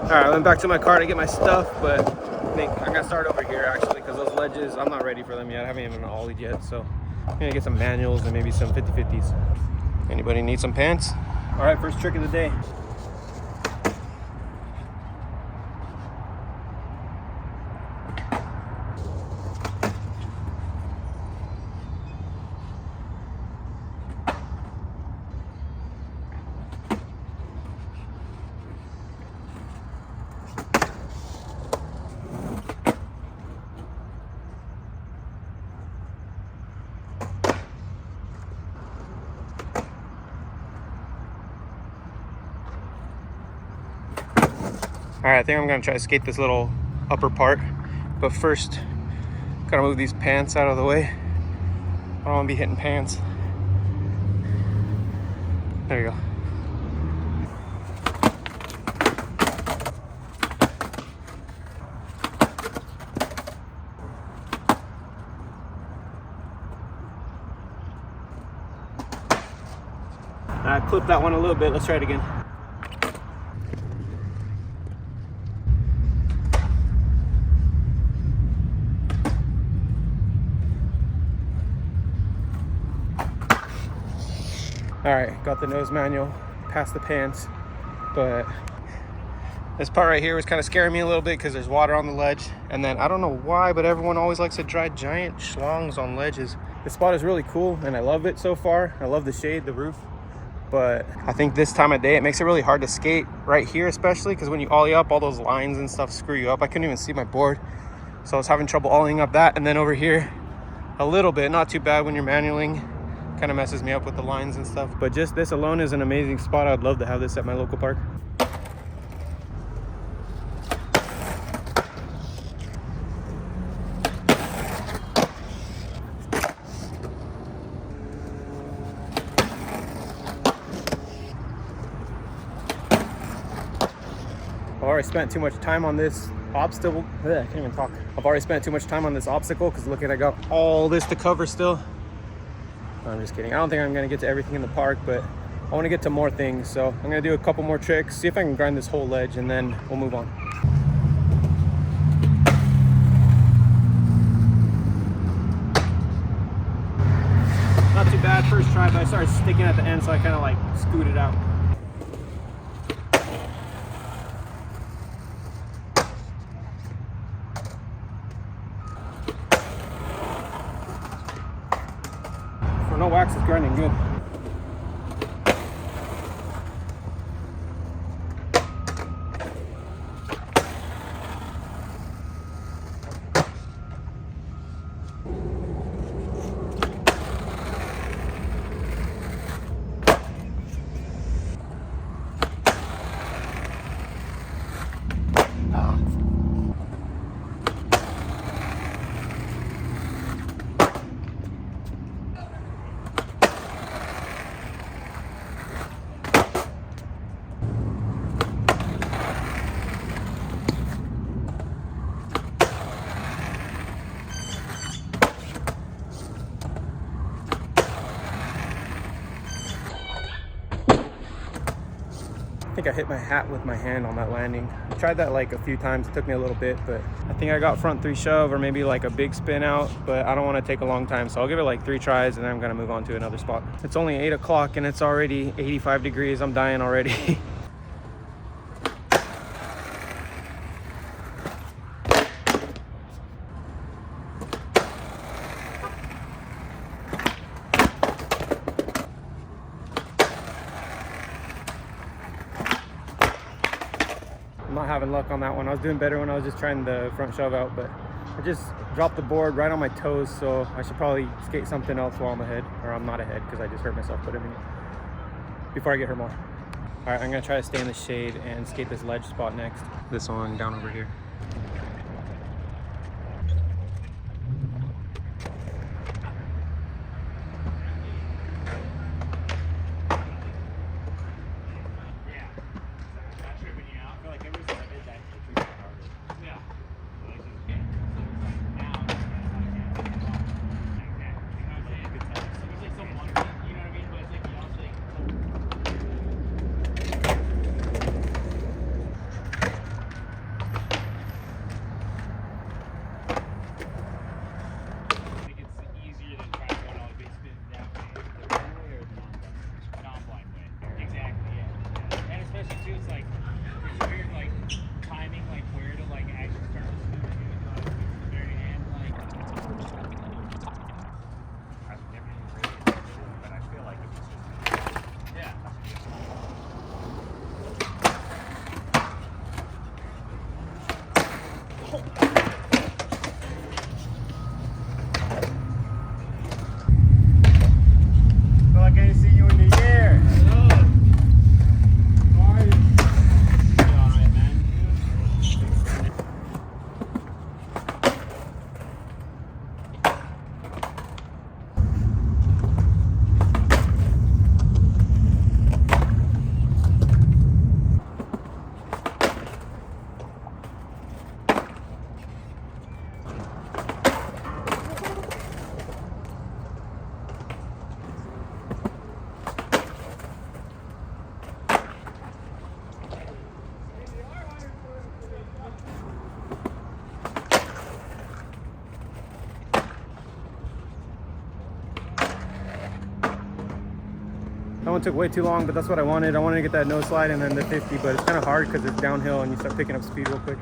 All right, I went back to my car to get my stuff, but I think I'm gonna start over here actually, because those ledges, I'm not ready for them yet. I haven't even ollied yet, so I'm gonna get some manuals and maybe some 50/50s. Anybody need some pants? All right, first trick of the day. All right, I think I'm gonna try to skate this little upper part, but first, gotta move these pants out of the way. I don't wanna be hitting pants. There you go. I clipped that one a little bit. Let's try it again. All right, got the nose manual, past the pants, but this part right here was kind of scaring me a little bit because there's water on the ledge. And then I don't know why, but everyone always likes to dry giant schlongs on ledges. This spot is really cool and I love it so far. I love the shade, the roof, but I think this time of day, it makes it really hard to skate right here, especially because when you ollie up, all those lines and stuff screw you up. I couldn't even see my board. So I was having trouble ollieing up that. And then over here, a little bit, not too bad when you're manualing. Kind of messes me up with the lines and stuff, but just this alone is an amazing spot. I'd love to have this at my local park. I've already spent too much time on this obstacle. I can't even talk. I've already spent too much time on this obstacle because look at, I got all this to cover still. I'm just kidding. I don't think I'm gonna get to everything in the park, but I want to get to more things. So I'm gonna do a couple more tricks, see if I can grind this whole ledge, and then we'll move on. Not too bad, first try, but I started sticking at the end, so I kind of like scooted out. No wax is grinding good. I think I hit my hat with my hand on that landing. I tried that like a few times. It took me a little bit, but I think I got front 3 shove or maybe like a big spin out, but I don't want to take a long time. So I'll give it like 3 tries and then I'm going to move on to another spot. It's only 8 o'clock and it's already 85 degrees. I'm dying already. I'm not having luck on that one. I was doing better when I was just trying the front shove out, but I just dropped the board right on my toes, so I should probably skate something else while I'm ahead, or I'm not ahead because I just hurt myself, but I mean, before I get hurt more. All right, I'm gonna try to stay in the shade and skate this ledge spot next. This one down over here. Feel like I ain't seen you in a year. Hello. How are you? You alright, man? That one took way too long, but that's what I wanted. I wanted to get that nose slide and then the 50, but it's kind of hard because it's downhill and you start picking up speed real quick.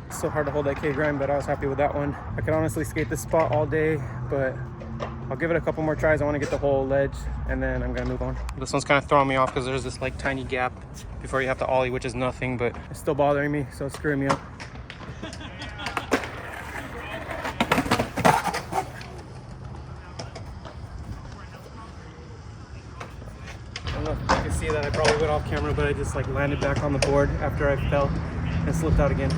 It's so hard to hold that K grind, but I was happy with that one. I could honestly skate this spot all day, but I'll give it a couple more tries. I want to get the whole ledge and then I'm gonna move on. This one's kind of throwing me off because there's this like tiny gap before you have to ollie, which is nothing, but it's still bothering me, so it's screwing me up. I don't know if you can see that I probably went off camera, but I just like landed back on the board after I fell and slipped out again.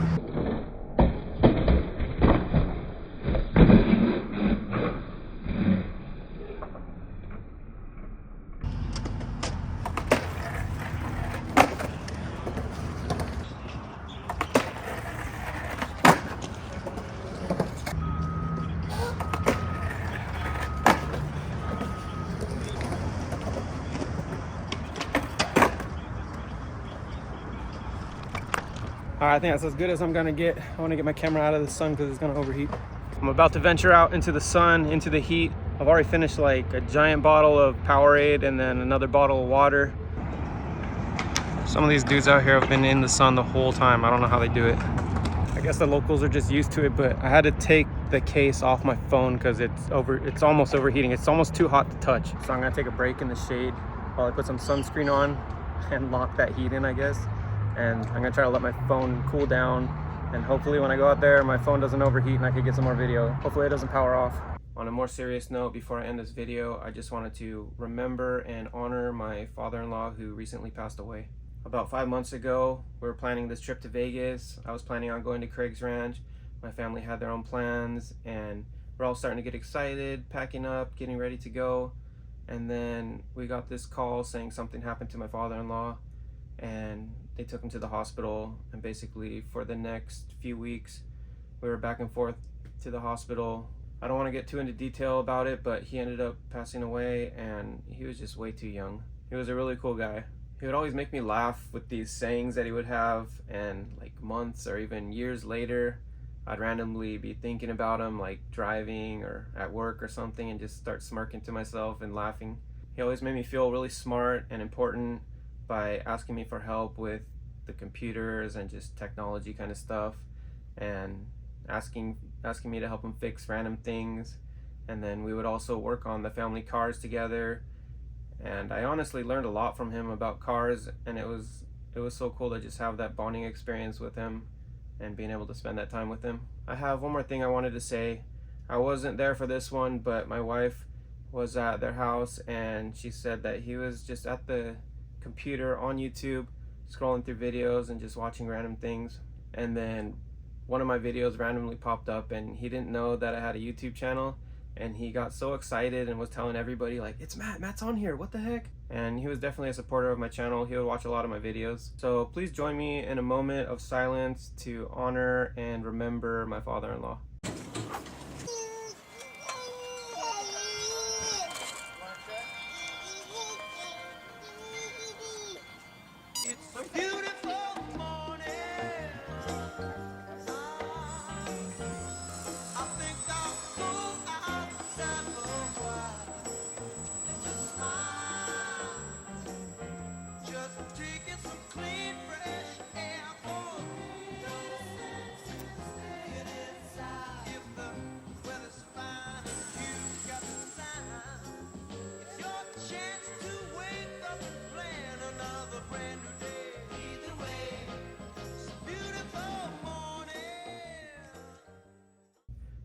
All right, I think that's as good as I'm gonna get. I wanna get my camera out of the sun because it's gonna overheat. I'm about to venture out into the sun, into the heat. I've already finished like a giant bottle of Powerade and then another bottle of water. Some of these dudes out here have been in the sun the whole time. I don't know how they do it. I guess the locals are just used to it, but I had to take the case off my phone because it's almost overheating. It's almost too hot to touch. So I'm gonna take a break in the shade while I put some sunscreen on and lock that heat in, I guess. And I'm gonna try to let my phone cool down, and hopefully when I go out there my phone doesn't overheat and I can get some more video. Hopefully it doesn't power off. On a more serious note, before I end this video, I just wanted to remember and honor my father-in-law who recently passed away. About 5 months ago, we were planning this trip to Vegas. I was planning on going to Craig's Ranch. My family had their own plans and we're all starting to get excited, packing up, getting ready to go. And then we got this call saying something happened to my father-in-law, and they took him to the hospital. And basically for the next few weeks we were back and forth to the hospital. I don't want to get too into detail about it, but he ended up passing away and he was just way too young. He was a really cool guy. He would always make me laugh with these sayings that he would have, and like months or even years later I'd randomly be thinking about him, like driving or at work or something, and just start smirking to myself and laughing. He always made me feel really smart and important by asking me for help with the computers and just technology kind of stuff, and asking me to help him fix random things. And then we would also work on the family cars together, and I honestly learned a lot from him about cars, and it was so cool to just have that bonding experience with him and being able to spend that time with him. I have one more thing I wanted to say. I wasn't there for this one, but my wife was at their house and she said that he was just at the computer on YouTube scrolling through videos and just watching random things, and then one of my videos randomly popped up and he didn't know that I had a YouTube channel, and he got so excited and was telling everybody like, it's Matt's on here, what the heck? And he was definitely a supporter of my channel. He would watch a lot of my videos. So please join me in a moment of silence to honor and remember my father-in-law. It's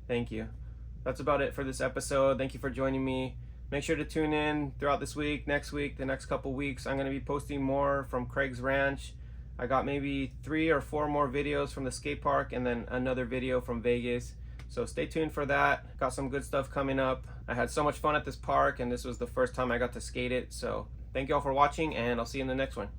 Thank you. That's about it for this episode. Thank you for joining me. Make sure to tune in throughout this week, next week, the next couple weeks. I'm going to be posting more from Craig's Ranch. I got maybe 3 or 4 more videos from the skate park and then another video from Vegas. So stay tuned for that. Got some good stuff coming up. I had so much fun at this park and this was the first time I got to skate it. So thank you all for watching and I'll see you in the next one.